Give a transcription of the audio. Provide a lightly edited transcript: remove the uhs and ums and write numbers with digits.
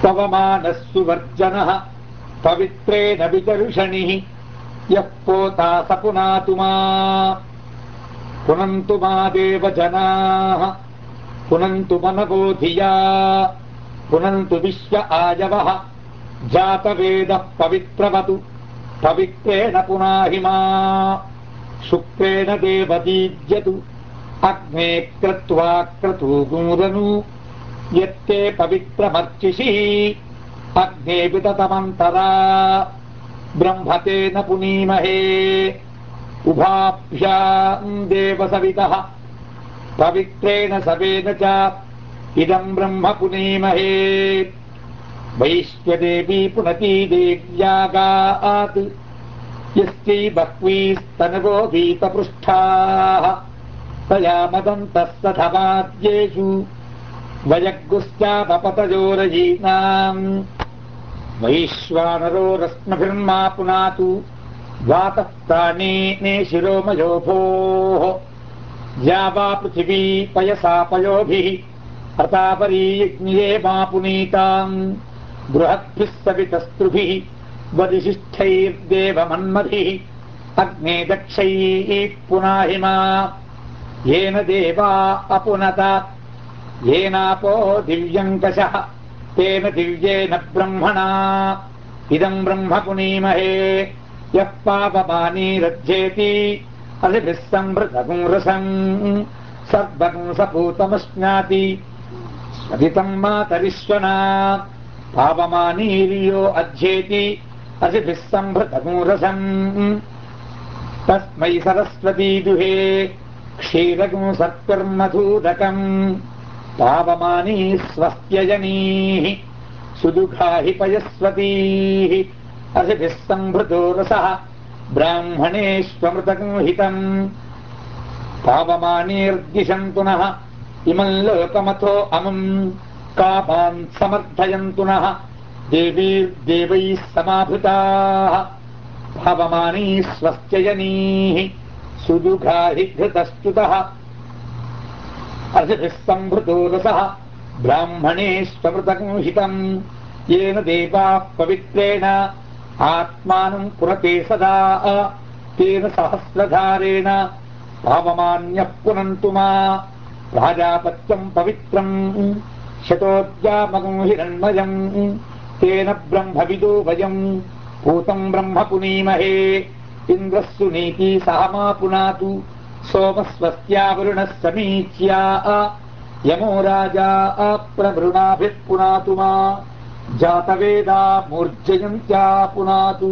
पवमानः सुवर्जनः पवित्रेण वितर्षणिः यः पोता स पुनातु मा पुनन्तु मा देवजनाः पुनन्तु मनवो धिया पुनन्तु विश्व आयवः जातवेदः पवित्रवतु पवित्रेण पुनाहि मा शुक्रेण देवदीज्यतु अग्ने क्रत्वा क्रतूगूरनु यत्ते पवित्रमर्चिषि अग्ने विततमन्तरा ब्रह्मतेन पुनीमहे उभाभ्याम् देवसवितः पवित्रेण सवेन च इदम् ब्रह्म पुनीमहे वैश्वदेवी पुनती देव्यागात् यस्यै बह्वीस्तनवो भीतपृष्ठाः तया मदन्तः सधवाद्येषु वयग्गुश्चापपतजोरयीनाम् वैश्वानरो रश्मभिर्मा पुनातु वातः प्राणेने शिरोमयो भोः या वा पृथिवी पयसा पयोभिः हतापरीयज्ञे मा पुनीताम् बृहद्भिः सवितस्तृभिः वदिशिष्ठैर्देवमन्मभिः अग्ने दक्षैः पुनाहि मा येन देवा अपुनत येनापो दिव्यङ्कषः तेन दिव्येन ब्रह्मणा इदम् ब्रह्म पुनीमहे यः पापमानीरध्येति अधिभिः संवृतपुंरसम् सर्वगम् सपूतमश्नाति स्वदितम् मातरिश्वना पापमानीर्यो अध्येति अधिभिः संवृतपुंरसम् तस्मै सरस्वती दुहे क्षीरगम् सर्पिर्मधूदकम् पावमानी स्वस्त्यजनीः सुदुघा हि पयस्वतीः अधिभिः संभृतो रसः ब्राह्मणेष्वमृतकम् हितम् पावमानीर्दिशन्तु नः इमम् लोकमथो अमुम् कामान् समर्थयन्तु नः देवीर्देवैः समाभृताः पावमानी स्वस्त्यजनीः सुदुघा हि घृतस्तुतः अधिभिः संभृतो रसः ब्राह्मणेष्वमृतकम् हितम् येन देवाः पवित्रेण आत्मानम् पुरते सदा तेन सहस्रधारेण पावमान्यः पुनन्तु मा प्राजापत्यम् पवित्रम् शतोऽद्यामकम् हिरण्मयम् तेन ब्रह्मविदो वयम् भूतम् ब्रह्म पुनीमहे इन्द्रः सुनीति सह मा पुनातु सोमस्वस्त्यावरुणः समीच्या यमो राजा प्रभृणाभिः पुनातु मा जातवेदा मूर्जयन्त्या पुनातु।